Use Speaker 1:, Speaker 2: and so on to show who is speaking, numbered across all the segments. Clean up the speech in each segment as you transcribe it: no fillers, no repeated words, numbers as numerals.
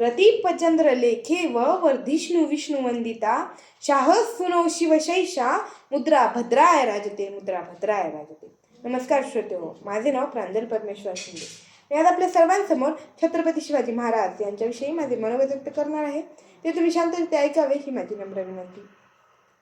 Speaker 1: प्रतीपचंद्र लेखे व वर्धिष्णू विष्णू वंदिता शाह सुनो शिवशैषा मुद्रा भद्राय राजते मुद्रा भद्राय राजते. नमस्कार श्रोतेहो, माझे नाव प्रांजल परमेश्वर शिंदे. मी आज आपल्या सर्वांसमोर छत्रपती शिवाजी महाराज यांच्याविषयी माझे मनोगत व्यक्त करणार आहे. ते तुम्ही शांतरित्या ऐकावे ही माझी नम्र विनंती.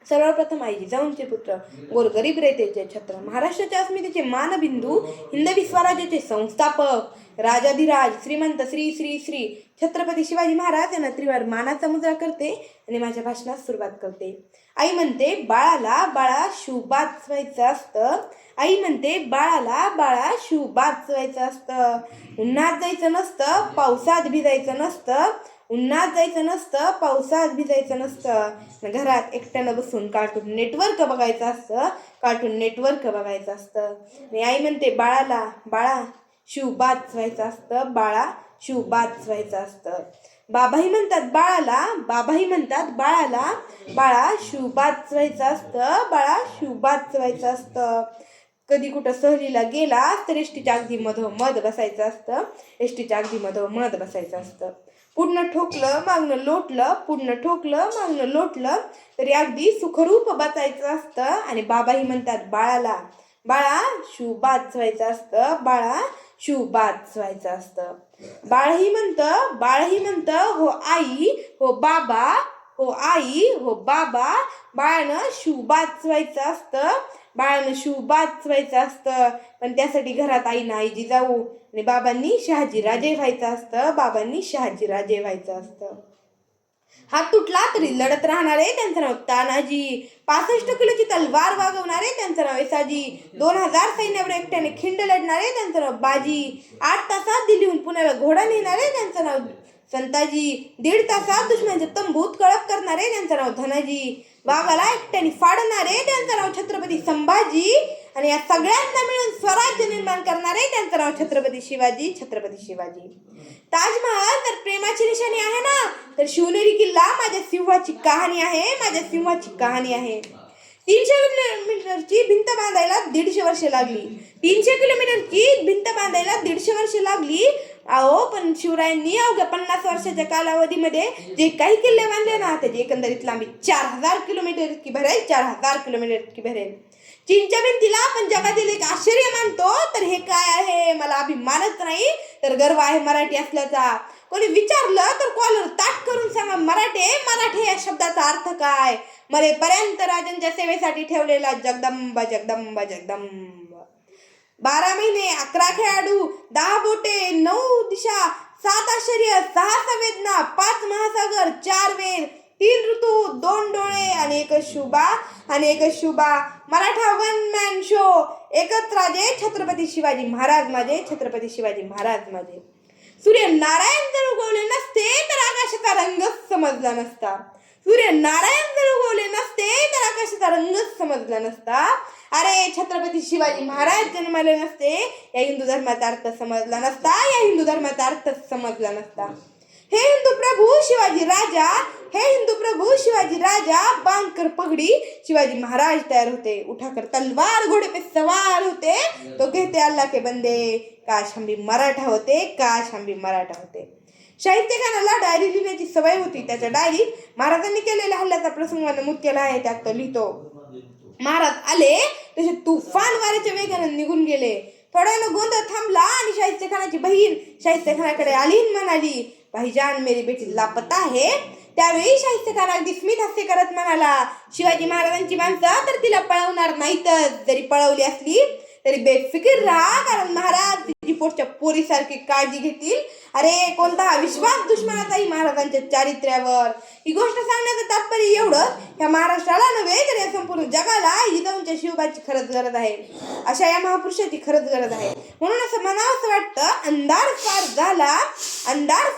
Speaker 1: सर्वप्रथम आई जिजाऊंचे पुत्र गोरगरीब रयतेचे छत्र, महाराष्ट्राच्या अस्मितेचे मानबिंदू, हिंदवी स्वराज्याचे संस्थापक, राजाधिराज श्रीमंत श्री श्री श्री छत्रपती शिवाजी महाराज यांना त्रिवार मानाचा मुद्रा करते आणि माझ्या भाषणात सुरुवात करते. आई म्हणते बाळाला बाळा शिवबात व्हायचं असतं. आई म्हणते बाळाला बाळा शिवबात व्हायचं असतं. उन्हात जायचं नसतं, पावसात भिजायचं नसतं. उन्हात जायचं नसतं, पावसात भिजायचं नसतं. घरात एकट्यानं बसून कार्टून नेटवर्क बघायचं असतं. कार्टून नेटवर्क बघायचं असतं. आणि आई म्हणते बाळाला बाळा शिवबात व्हायचं असतं. बाळा शिवबात व्हायचं असतं. बाबाही म्हणतात बाळाला, बाबाही म्हणतात बाळाला बाळा शिवबात व्हायचं असतं. बाळा शिवबात व्हायचं असतं. कधी कुठं सहलीला गेला तर एसटीच्या अगदी मधोमध बसायचं असतं. एसटीच्या अगदी मधोमध बसायचं असतं. पुढनं ठोकलं मागणं लोटलं, पुढनं ठोकलं मागणं लोटलं तरी अगदी सुखरूप बसायचं असतं. आणि बाबाही म्हणतात बाळाला बाळा शिवबात व्हायचं असतं. बाळा शिवबात व्हायचं असतं. बाळही म्हणतं हो आई हो बाबा, हो आई हो बाबा, बाळानं शिवबात व्हायचं असतं. बाळानं शिवबात व्हायचं असतं. पण त्यासाठी घरात आईनं आई जिजाऊ आणि बाबांनी शहाजीराजे व्हायचं असतं. बाबांनी शहाजीराजे व्हायचं असतं. हात तुटला तरी लढत राहणारे त्यांचं नाव तानाजी. 65 किलोची तलवार वागवणारे त्यांचं नाव येसाजी. 2000 सैन्यावर एकट्याने खिंड लढणारे त्यांचं नाव बाजी. 8 तासात दिल्लीहून पुण्याला घोडा नेणारे त्यांचं नाव संताजी. 1.5 तासात दुश्मनाचे तंबूत कळप करणारे त्यांचं नाव धनाजी. वाघाला एकट्याने फाडणारे त्यांचं नाव छत्रपती संभाजी. आणि या सगळ्यांना मिळून स्वराज्य निर्माण करणारे त्यांचं नाव छत्रपती शिवाजी. छत्रपती शिवाजी. ताजमहाल तर प्रेमाची निशाणी आहे ना, तर शिवनेरी किल्ला माझ्या सिंहाची कहाणी आहे. माझ्या सिंहाची कहाणी आहे. 300 किलोमीटरची भिंत बांधायला 150 वर्षे लागली. 300 किलोमीटरची भिंत बांधायला 150 वर्षे लागली. अहो, पण शिवरायांनी अवघ्या 50 वर्षाच्या कालावधीमध्ये जे काही किल्ले बांधले ना, त्याची एकंदरीत लांबी 4000 किलोमीटर इतकी भरेल. 4000 किलोमीटर इतकी भरेल. चीनच्या भिंतीला आपण जगातील एक आश्चर्य मानतो, तर हे काय आहे? मला अभिमानच नाही तर गर्व आहे मराठी असल्याचा. कोणी विचारलं तर कॉलर ताट करून सांगा मराठी या शब्दाचा अर्थ काय? मरेपर्यंत राजांच्या सेवेसाठी ठेवलेला जगदंब जगदंब जगदंब. 12 महिने 11 खेळाडू, 10 बोटे, 9 दिशा, 7 आश्चर्य, 6 संवेदना, 5 महासागर, 4 वेद, 3 ऋतू, 2 डोळे आणि एकच Shubha. Maratha one man show. एकच राजे छत्रपती शिवाजी महाराज माझे. छत्रपती शिवाजी महाराज माझे. सूर्य नारायण जर उगवले नसते तर आकाशाचा रंगच समजला नसता. सूर्य नारायण जर उगवले नसते तर आकाशाचा रंगच समजला नसता. अरे छत्रपती शिवाजी महाराज जन्मले नसते या हिंदू धर्माचा अर्थ समजला नसता. या हिंदू धर्माचा अर्थ समजला नसता. हे हिंदू प्रभू शिवाजी राजा, हे हिंदू प्रभू शिवाजी राजा, बांधकर पगडी शिवाजी महाराज तयार होते. उठाकर तलवार घोड़े पे सवार होते. तो कहते अल्लाह के बंदे काश हम भी मराठा होते, काश हम भी मराठा होते. साहित्य खानाला डायरी लिहिण्याची सवय होती. त्याच्या डायरीत महाराजांनी केलेल्या हल्ल्याचा प्रसंग नमूद केला आहे. त्यात तो लिहितो, महाराज आले तसे तुफान वाऱ्याच्या वेगाने निघून गेले. थोड्या वेळानं गोंधळ थांबला आणि शाहिस्ते खानाची बहीण शाहिस्ते खानाकडे आली म्हणाली, भाईजान मेरी बेटी लापता है. त्यावेळी शाहिस्ते खान अगदी स्मित हास्य करत म्हणाला, शिवाजी महाराजांची माणसं तर तिला पळवणार नाहीतच. जरी पळवली असली तरी बेफिकीर राहा, कारण महाराज तिची पोटच्या पोरीसारखी काळजी घेतील. अरे कोणता विश्वास दुश्मनाचाही महाराजांच्या चारित्र्यावर. ही गोष्ट सांगण्याचं तात्पर्य एवढं, या महाराष्ट्राला नव्हे तर या संपूर्ण जगाला जिजाऊंच्या शिवबाची खरंच गरज आहे. अशा या महापुरुषाची खरंच गरज आहे. म्हणून असं म्हणावं असं वाटतं, अंधार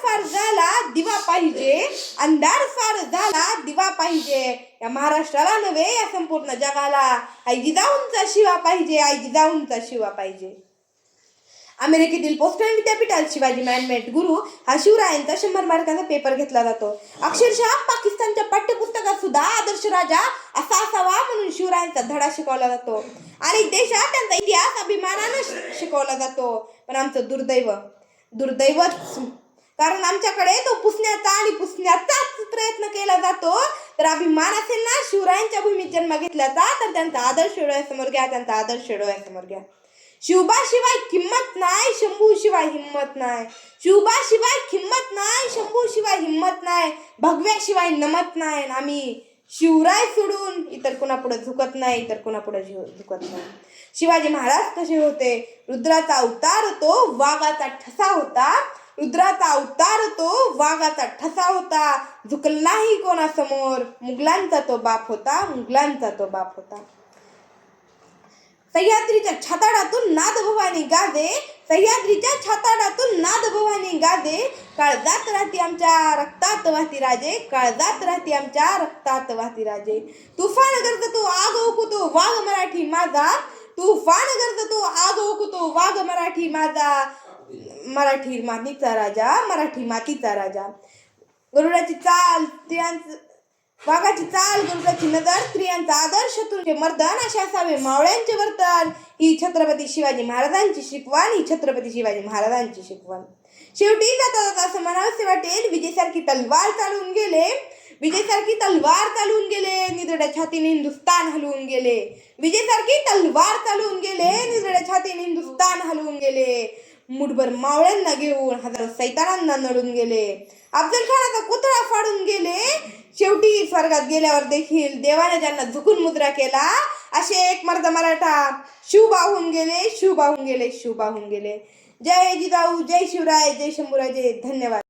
Speaker 1: फार झाला दिवा पाहिजे. अंधार फार झाला दिवा पाहिजे. या महाराष्ट्राला नव्हे या संपूर्ण जगाला आई जिजाऊंचा शिवा पाहिजे. आई जिजाऊंचा शिवा पाहिजे. अमेरिकेतील पोस्टन विद्यापीठात शिवाजी मॅनमेड गुरु हा शिवरायांचा 100 मार्कांचा पेपर घेतला जातो. अक्षरशः पाकिस्तानच्या पाठ्यपुस्तकात सुद्धा आदर्श राजा असा असावा म्हणून शिवरायांचा धडा शिकवला जातो. अनेक देशात त्यांचा इतिहास अभिमानानं शिकवला जातो. पण आमचं दुर्दैवच कारण आमच्याकडे तो पुसण्याचा आणि पुसण्याचाच प्रयत्न केला जातो. तर अभिमान असेल ना शिवरायांच्या भूमीत जन्म घेतल्याचा, तर त्यांचा आदर्श डोळ्यासमोर घ्या, त्यांचा आदर्श डोळ्यासमोर घ्या. शिवबाशिवाय किंमत नाही, शंभूशिवाय हिंमत नाही. शिवबाशिवाय किंमत नाही, शंभूशिवाय हिंमत नाही. भगव्याशिवाय नमत नाही. आम्ही शिवराय सोडून इतर कोणापुढे झुकत नाही, इतर कोणापुढे झुकत नाही. शिवाजी महाराज कसे होते? रुद्राचा अवतार तो वाघाचा ठसा होता. रुद्राचा अवतार तो वाघाचा ठसा होता. झुकल नाही कोणासमोर. मुघलांचा तो बाप होता, मुघलांचा तो बाप होता. सह्याद्रीच्या छाताडातून नाद भवानी गाजे, सह्याद्रीच्या छाताडातून नाद भवानी गाजे. काळजात राहती आमच्या रक्तात वाहती राजे, काळजात राहती आमच्या रक्तात वाहती राजे. तुफान गरजतो आग ओकुतो वाघ मराठी माझा, तुफान गरजतो आग ओकुतो वाघ मराठी माझा. मराठी मातीचा राजा, मराठी मातीचा राजा. गरुडाची चाल, स्त्रियांचं वाघाची चाल, गरुडाची नजर, स्त्रियांचा आदर्श, तुझे मर्दन, असे असावे मावळ्यांचे वर्तन. ही छत्रपती शिवाजी महाराजांची शिकवण, ही छत्रपती शिवाजी महाराजांची शिकवण. शेवटी जाता जाता असं म्हणावंसे वाटेल, विजयसारखी तलवार चालून गेले, विजयसारखी तलवार चालून गेले, निधड्या छातीने हिंदुस्तान हलवून गेले. विजयसारखी तलवार चालून गेले, निधड्या छातीने हिंदुस्तान हलवून गेले. मुठभर मावळ्यांना घेऊन हजारो सैतानांना नडून गेले. अफजल खानाचा पुतळा फाडून गेले. शेवटी स्वर्गात गेल्यावर देखील देवाने ज्यांना झुकून मुद्रा केला, असे एक मर्द मराठा शिवबाहून गेले, शिवबाहून गेले, शिवबाहून गेले. जय जिजाऊ, जय शिवराय, जय शंभूराजे. धन्यवाद.